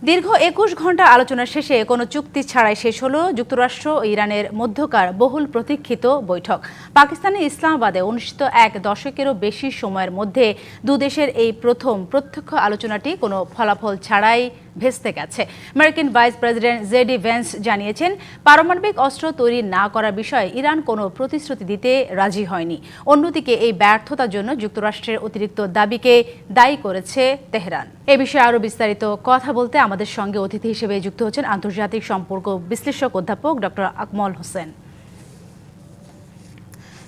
দীর্ঘ ২১ ঘণ্টা আলোচনা শেষে কোনো চুক্তি ছাড়াই শেষ হলো যুক্তরাষ্ট্র ও ইরানের মধ্যকার বহুল প্রতীক্ষিত বৈঠক। পাকিস্তানের ইসলামাবাদে অনুষ্ঠিত এক দশকেরও বেশি সময়ের মধ্যে দুদেশের এই প্রথম প্রত্যক্ষ আলোচনাটি কোনো ফলাফল ছাড়াই ভেস্তে গেছে। American vice president JD Vance জানিয়েছেন, পারমাণবিক অস্ত্র তৈরি না করার বিষয়ে ইরান কোনো প্রতিশ্রুতি দিতে রাজি হয়নি। অন্যদিকে এই ব্যর্থতার জন্য যুক্তরাষ্ট্রের অতিরিক্ত দাবিকে দায়ী করেছে তেহরান। এ বিষয়ে আরও বিস্তারিত কথা বলতে আমাদের সঙ্গে অতিথি হিসেবে যুক্ত হচ্ছেন আন্তর্জাতিক সম্পর্ক বিশ্লেষক অধ্যাপক ডক্টর আকমল হোসেন।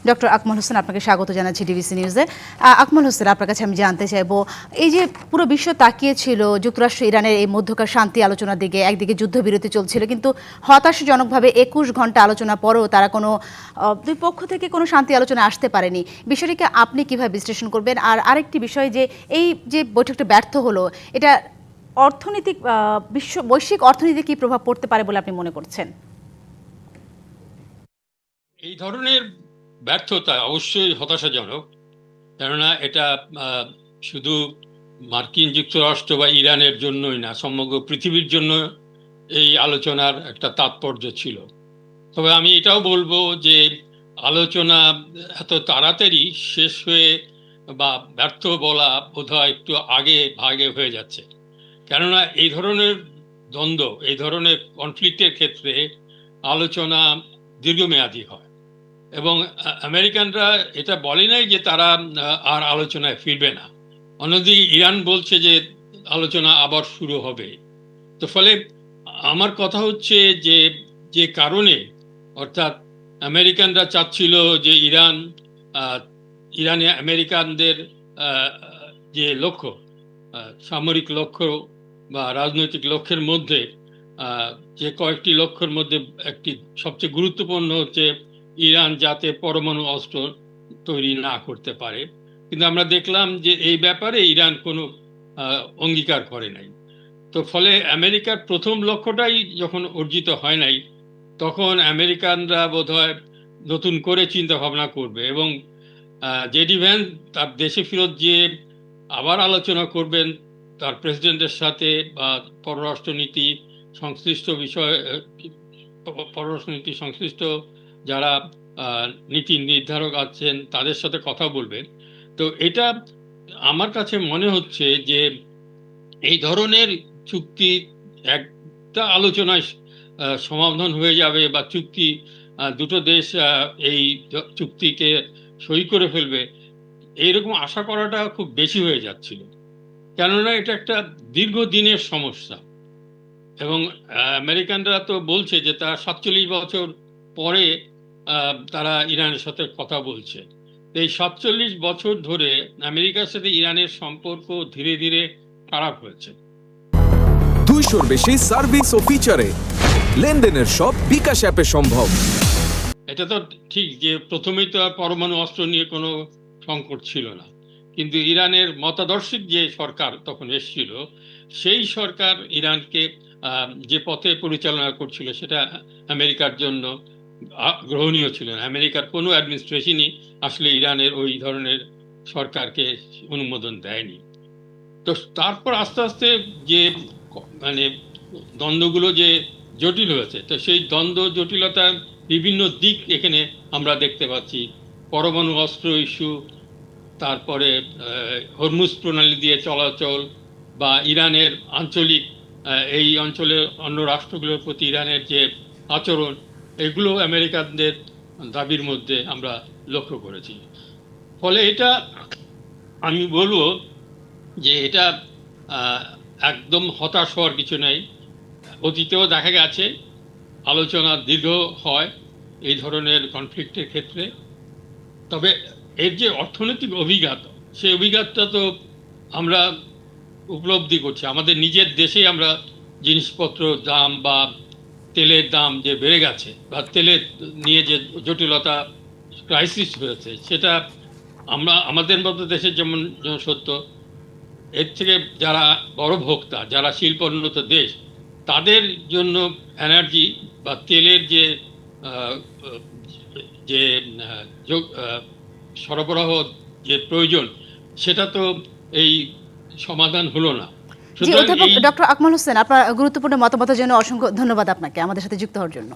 ডক্টর আকমল হোসেন, আপনাকে স্বাগত জানাচ্ছি ডিবিসি নিউজে। আকমল হোসেন, আপনার কাছে আমি জানতে চাইব, এই যে পুরো বিশ্ব তাকিয়েছিল যুক্তরাষ্ট্র ইরানের এই মধ্যকার শান্তি আলোচনার দিকে, একদিকে যুদ্ধবিরতি চলছিল, কিন্তু হতাশাজনকভাবে ২১ ঘণ্টা আলোচনা পরেও তারা কোনো দুই পক্ষ থেকে কোনো শান্তি আলোচনা আসতে পারেনি। বিষয়টিকে আপনি কিভাবে বিশ্লেষণ করবেন? আর আরেকটি বিষয়, যে এই যে বৈঠকটা ব্যর্থ হলো, এটা অর্থনৈতিক বৈশ্বিক অর্থনীতিতে কি প্রভাব পড়তে পারে বলে আপনি মনে করছেন? এই ধরনের ব্যর্থতা অবশ্যই হতাশাজনক, কেননা এটা শুধু মার্কিন যুক্তরাষ্ট্র বা ইরানের জন্যই না, সমগ্র পৃথিবীর জন্য এই আলোচনার একটা তাৎপর্য ছিল। তবে আমি এটাও বলবো যে আলোচনা এত তাড়াতাড়ি শেষ হয়ে বা ব্যর্থ বলা বোধহয় একটু আগে ভাগে হয়ে যাচ্ছে। কেননা এই ধরনের দ্বন্দ্ব, এই ধরনের কনফ্লিক্টের ক্ষেত্রে আলোচনা দীর্ঘমেয়াদী হয় এবং আমেরিকানরা এটা বলে নাই যে তারা আর আলোচনায় ফিরবে না। অন্যদিকে ইরান বলছে যে আলোচনা আবার শুরু হবে। তো ফলে আমার কথা হচ্ছে যে যে কারণে, অর্থাৎ আমেরিকানরা চাচ্ছিল যে ইরানে আমেরিকানদের যে লক্ষ্য, সামরিক লক্ষ্য বা রাজনৈতিক লক্ষ্যের মধ্যে যে কয়েকটি লক্ষ্যের মধ্যে একটি সবচেয়ে গুরুত্বপূর্ণ হচ্ছে ইরান যাতে পরমাণু অস্ত্র তৈরি না করতে পারে। কিন্তু আমরা দেখলাম যে এই ব্যাপারে ইরান কোনো অঙ্গীকার করে নাই। তো ফলে আমেরিকার প্রথম লক্ষ্যটাই যখন অর্জিত হয় নাই, তখন আমেরিকানরা বোধহয় নতুন করে চিন্তা ভাবনা করবে এবং জেডি ভ্যান্স তার দেশে ফেরত গিয়ে আবার আলোচনা করবেন তার প্রেসিডেন্টের সাথে বা পররাষ্ট্রনীতি সংশ্লিষ্ট বিষয়, পররাষ্ট্রনীতি সংশ্লিষ্ট যারা নীতি নির্ধারক আছেন তাদের সাথে কথা বলবেন। তো এটা আমার কাছে মনে হচ্ছে যে এই ধরনের চুক্তি একটা আলোচনায় সমাধান হয়ে যাবে বা চুক্তি দুটো দেশ এই চুক্তিকে সই করে ফেলবে, এইরকম আশা করাটা খুব বেশি হয়ে যাচ্ছিল। কেননা এটা একটা দীর্ঘদিনের সমস্যা এবং আমেরিকানরা তো বলছে যে তারা ৪৭ বছর পরে তারা ইরানের সাথে কথা বলছে। এই ৪৭ বছর ধরে আমেরিকার সাথে ইরানের সম্পর্ক ধীরে ধীরে খারাপ হয়েছে। ২০০-র বেশি সার্ভিস ও ফিচারে লেনদেনের সব বিকাশ অ্যাপে সম্ভব। এটা তো ঠিক যে প্রথমেই তো আর পরমাণু অস্ত্র নিয়ে কোনো সংকট ছিল না, কিন্তু ইরানের মতাদর্শিক যে সরকার তখন এসেছিল, সেই সরকার ইরানকে যে পথে পরিচালনা করছিল সেটা আমেরিকার জন্য গ্রহণীয় ছিল না। আমেরিকার কোনো অ্যাডমিনিস্ট্রেশনই আসলে ইরানের ওই ধরনের সরকারকে অনুমোদন দেয়নি। তো তারপর আস্তে আস্তে যে মানে দ্বন্দ্বগুলো যে জটিল হয়েছে, তো সেই দ্বন্দ্ব জটিলতার বিভিন্ন দিক এখানে আমরা দেখতে পাচ্ছি। পরমাণু অস্ত্র ইস্যু, তারপরে হরমুজ প্রণালী দিয়ে চলাচল বা ইরানের আঞ্চলিক এই অঞ্চলের অন্য রাষ্ট্রগুলোর প্রতি ইরানের যে আচরণ, এগুলো আমেরিকানদের দাবির মধ্যে আমরা লক্ষ্য করেছি। ফলে এটা আমি বলবো যে এটা একদম হতাশ হওয়ার কিছু নেই। অতীতেও দেখা গেছে আলোচনা দীর্ঘ হয় এই ধরনের কনফ্লিক্টের ক্ষেত্রে। তবে এর যে অর্থনৈতিক অভিজ্ঞতা, সেই অভিজ্ঞতা তো আমরা উপলব্ধি করছি। আমাদের নিজের দেশেই আমরা জিনিসপত্র দাম বা তেলের দাম যে বেড়ে গেছে বা তেলের নিয়ে যে জটিলতা ক্রাইসিস হয়েছে, সেটা আমরা আমাদের মতো দেশের যেমন সত্য, এর থেকে যারা বড় ভোক্তা, যারা শিল্পোন্নত দেশ, তাদের জন্য এনার্জি বা তেলের যে যে সরবরাহ যে প্রয়োজন, সেটা তো এই সমাধান হলো না। জি, অধ্যাপক ডক্টর আকমল হোসেন, আপনার গুরুত্বপূর্ণ মতামতের জন্য অসংখ্য ধন্যবাদ আপনাকে আমাদের সাথে যুক্ত হওয়ার জন্য।